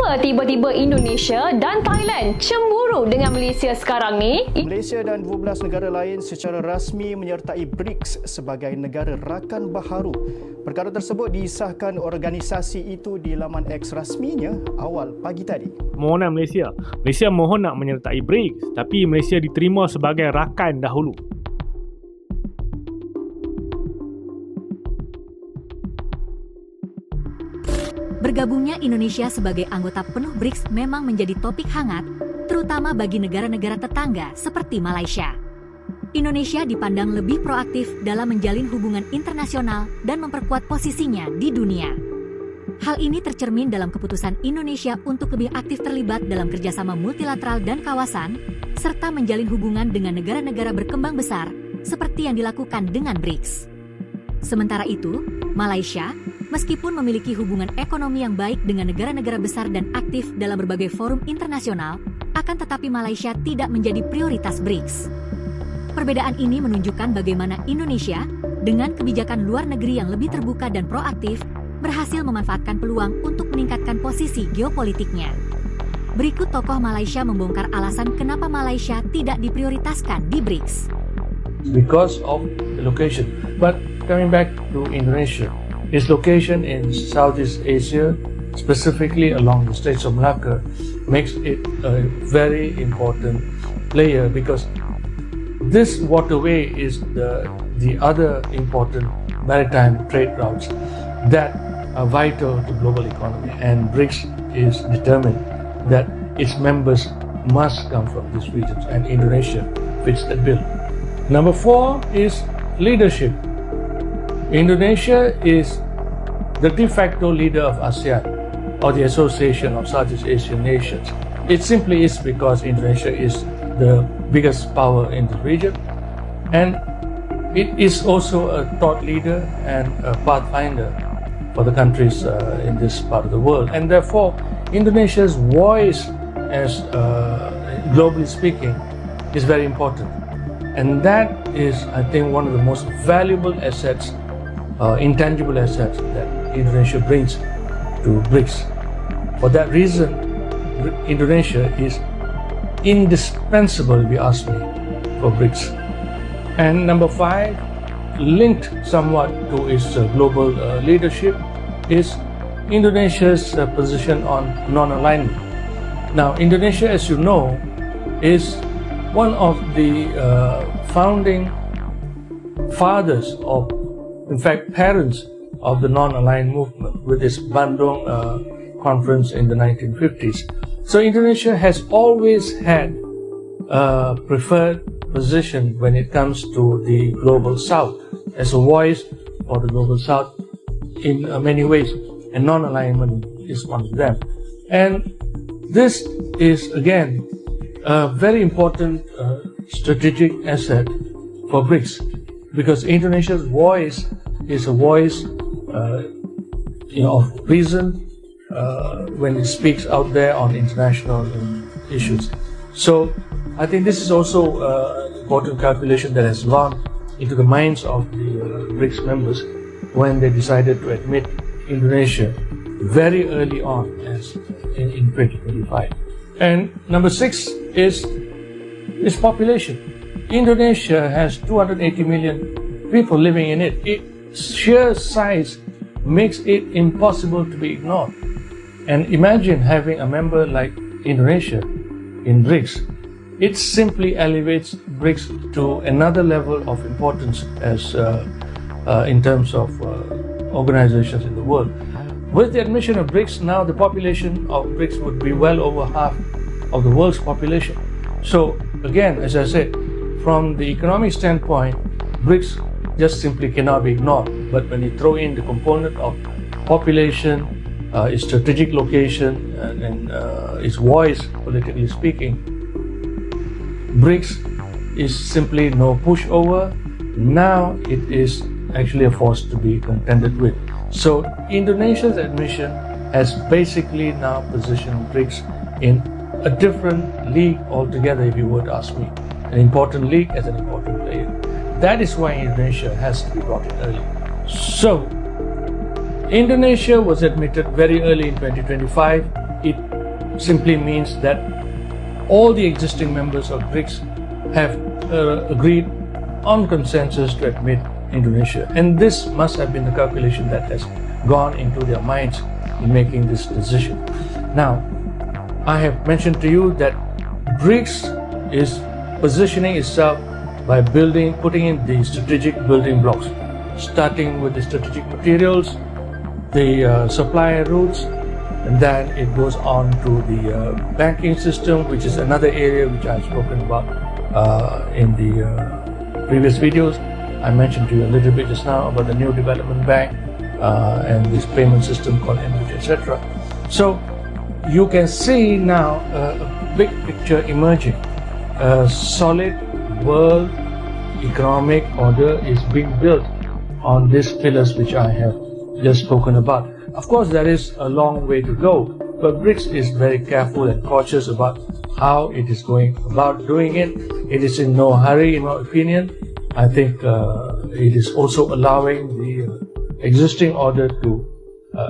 Kenapa tiba-tiba Indonesia dan Thailand cemburu dengan Malaysia sekarang ni? Malaysia dan 12 negara lain secara rasmi menyertai BRICS sebagai negara rakan baharu. Perkara tersebut disahkan organisasi itu di laman X rasminya awal pagi tadi. Permohonan Malaysia. Malaysia mohon nak menyertai BRICS, tapi Malaysia diterima sebagai rakan dahulu. Bergabungnya Indonesia sebagai anggota penuh BRICS memang menjadi topik hangat, terutama bagi negara-negara tetangga seperti Malaysia. Indonesia dipandang lebih proaktif dalam menjalin hubungan internasional dan memperkuat posisinya di dunia. Hal ini tercermin dalam keputusan Indonesia untuk lebih aktif terlibat dalam kerjasama multilateral dan kawasan, serta menjalin hubungan dengan negara-negara berkembang besar, seperti yang dilakukan dengan BRICS. Sementara itu, Malaysia, meskipun memiliki hubungan ekonomi yang baik dengan negara-negara besar dan aktif dalam berbagai forum internasional, akan tetapi Malaysia tidak menjadi prioritas BRICS. Perbedaan ini menunjukkan bagaimana Indonesia, dengan kebijakan luar negeri yang lebih terbuka dan proaktif, berhasil memanfaatkan peluang untuk meningkatkan posisi geopolitiknya. Berikut tokoh Malaysia membongkar alasan kenapa Malaysia tidak diprioritaskan di BRICS. Because of the location. But coming back to Indonesia, its location in Southeast Asia, specifically along the Straits of Malacca, makes it a very important player because this waterway is the other important maritime trade routes that are vital to global economy, and BRICS is determined that its members must come from these regions, and Indonesia fits that bill. Number 4 is leadership. Indonesia is the de facto leader of ASEAN, or the Association of Southeast Asian Nations. It simply is because Indonesia is the biggest power in the region, and it is also a thought leader and a pathfinder for the countries in this part of the world. And therefore, Indonesia's voice, as globally speaking, is very important. And that is, I think, one of the most valuable assets, intangible assets that Indonesia brings to BRICS. For that reason, Indonesia is indispensable, if you ask me, for BRICS. And number 5, linked somewhat to its global leadership, is Indonesia's position on non-alignment. Now, Indonesia, as you know, is one of the founding fathers of, in fact, parents of the non-aligned movement with its Bandung conference in the 1950s. So Indonesia has always had a preferred position when it comes to the global South, as a voice for the global South in many ways, and non-alignment is one of them. And this is, again, a very important strategic asset for BRICS, because Indonesia's voice is a voice of reason when it speaks out there on international issues. So I think this is also an important calculation that has gone into the minds of the BRICS members when they decided to admit Indonesia very early on, as in 2025. And number 6 is its population. Indonesia has 280 million people living in it. Its sheer size makes it impossible to be ignored. And imagine having a member like Indonesia in BRICS. It simply elevates BRICS to another level of importance as in terms of organizations in the world. With the admission of BRICS, now the population of BRICS would be well over half of the world's population. So again, as I said, from the economic standpoint, BRICS just simply cannot be ignored. But when you throw in the component of population, its strategic location, and its voice, politically speaking, BRICS is simply no pushover. Now it is actually a force to be contended with. So Indonesia's admission has basically now positioned BRICS in a different league altogether, if you would ask me. An important league as an important player. That is why Indonesia has to be brought in early. So Indonesia was admitted very early in 2025. It simply means that all the existing members of BRICS have agreed on consensus to admit Indonesia. And this must have been the calculation that has gone into their minds in making this decision. Now, I have mentioned to you that BRICS is positioning itself by putting in the strategic building blocks, starting with the strategic materials, the supply routes, and then it goes on to the banking system, which is another area which I've spoken about in the previous videos. I mentioned to you a little bit just now about the new development bank and this payment system called MBJ, etc. So you can see now a big picture emerging. A solid world economic order is being built on these pillars which I have just spoken about. Of course, there is a long way to go, but BRICS is very careful and cautious about how it is going about doing it. It is in no hurry, in my opinion. I think it is also allowing the existing order to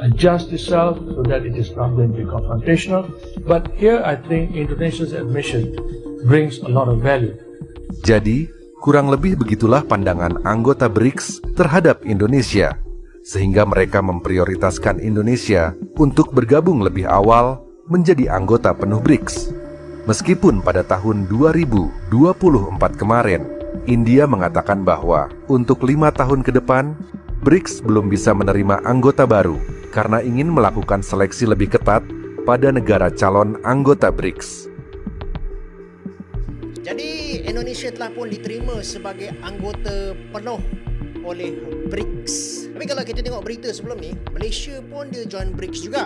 adjust itself so that it is not going to be confrontational. But here I think Indonesia's admission brings a lot of value. Jadi, kurang lebih begitulah pandangan anggota BRICS terhadap Indonesia, sehingga mereka memprioritaskan Indonesia untuk bergabung lebih awal menjadi anggota penuh BRICS. Meskipun pada tahun 2024 kemarin, India mengatakan bahwa untuk 5 tahun ke depan, BRICS belum bisa menerima anggota baru karena ingin melakukan seleksi lebih ketat pada negara calon anggota BRICS. Jadi Indonesia telah pun diterima sebagai anggota penuh oleh BRICS. Tapi kalau kita tengok berita sebelum ni, Malaysia pun dia join BRICS juga.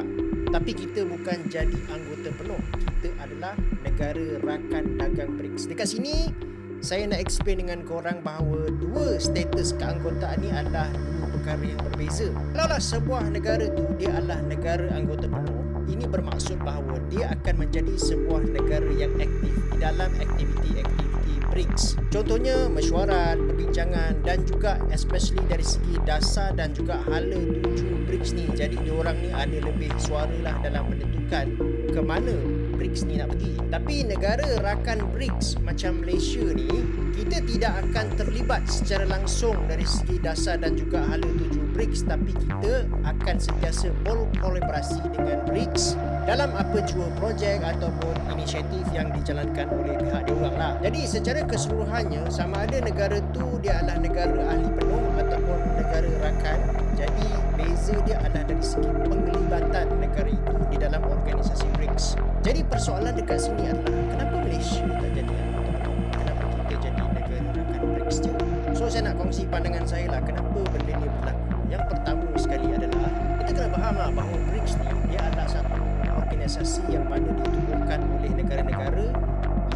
Tapi kita bukan jadi anggota penuh. Kita adalah negara rakan dagang BRICS. Dekat sini, saya nak explain dengan korang bahawa dua status keanggotaan ni adalah dua perkara yang berbeza. Kalaulah sebuah negara tu dia adalah negara anggota penuh, ini bermaksud bahawa dia akan menjadi sebuah negara yang aktif di dalam aktiviti-aktiviti BRICS. Contohnya mesyuarat, perbincangan dan juga especially dari segi dasar dan juga hala tuju BRICS ni. Jadi diorang ni ada lebih suara lah dalam menentukan ke mana BRICS ni nak pergi. Tapi negara rakan BRICS macam Malaysia ni, kita tidak akan terlibat secara langsung dari segi dasar dan juga hala tuju BRICS, tapi kita akan sentiasa berkolaborasi dengan BRICS dalam apa jua projek ataupun inisiatif yang dijalankan oleh pihak diorang lah. Jadi secara keseluruhannya, sama ada negara tu dia adalah negara ahli penuh ataupun negara rakan, jadi beza dia adalah dari segi penglibatan negara itu di dalam organisasi BRICS. Jadi persoalan dekat sini adalah kenapa Malaysia tak jadi anggota penuh? Kenapa kita jadi negara rakan BRICS je? So saya nak kongsi pandangan saya lah kenapa benda ni berlaku. Yang pertama sekali adalah kita kena faham lah bahawa BRICS ni dia adalah satu organisasi yang mana ditubuhkan oleh negara-negara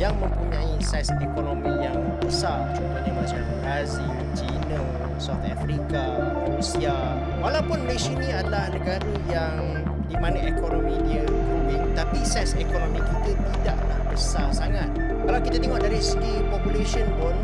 yang mempunyai saiz ekonomi yang besar. Contohnya macam Brazil, China, South Africa, Rusia. Walaupun Malaysia ni adalah negara yang di mana ekonomi dia growing, tapi saiz ekonomi kita tidaklah besar sangat. Kalau kita tengok dari segi population pun,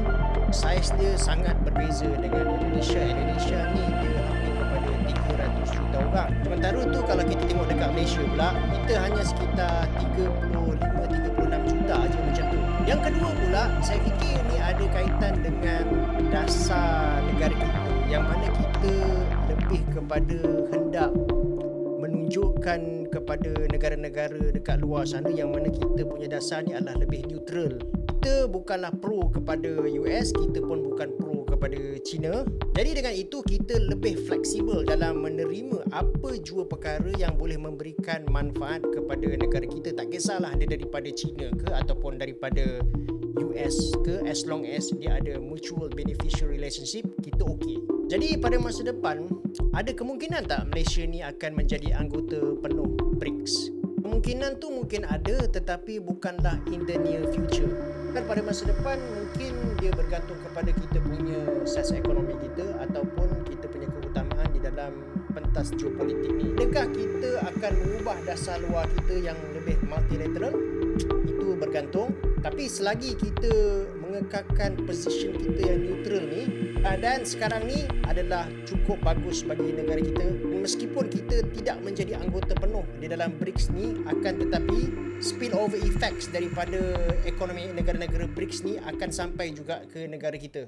saiz dia sangat berbeza dengan Indonesia. Indonesia ni dia hampir kepada 300 juta orang. Sementara tu kalau kita tengok dekat Malaysia pula, kita hanya sekitar 35-36 juta aja macam tu. Yang kedua pula, saya fikir ni ada kaitan dengan dasar negara kita, yang mana kita lebih kepada hendak menunjukkan kepada negara-negara dekat luar sana yang mana kita punya dasar ni adalah lebih neutral. Kita bukanlah pro kepada US, kita pun bukan pro kepada China. Jadi dengan itu kita lebih fleksibel dalam menerima apa jua perkara yang boleh memberikan manfaat kepada negara kita. Tak kisahlah dia daripada China ke ataupun daripada US ke, as long as dia ada mutual beneficial relationship, kita okey. Jadi pada masa depan, ada kemungkinan tak Malaysia ni akan menjadi anggota penuh BRICS? Kemungkinan tu mungkin ada, tetapi bukanlah in the near future. Dan pada masa depan mungkin dia bergantung kepada kita punya saiz ekonomi kita ataupun kita punya keutamaan di dalam pentas geopolitik ni. Adakah kita akan mengubah dasar luar kita yang lebih multilateral? Itu bergantung. Tapi selagi kita mengekalkan position kita yang neutral ni, Dan sekarang ni adalah cukup bagus bagi negara kita. Meskipun kita tidak menjadi anggota penuh di dalam BRICS ni, akan tetapi spillover effects daripada ekonomi negara-negara BRICS ni akan sampai juga ke negara kita.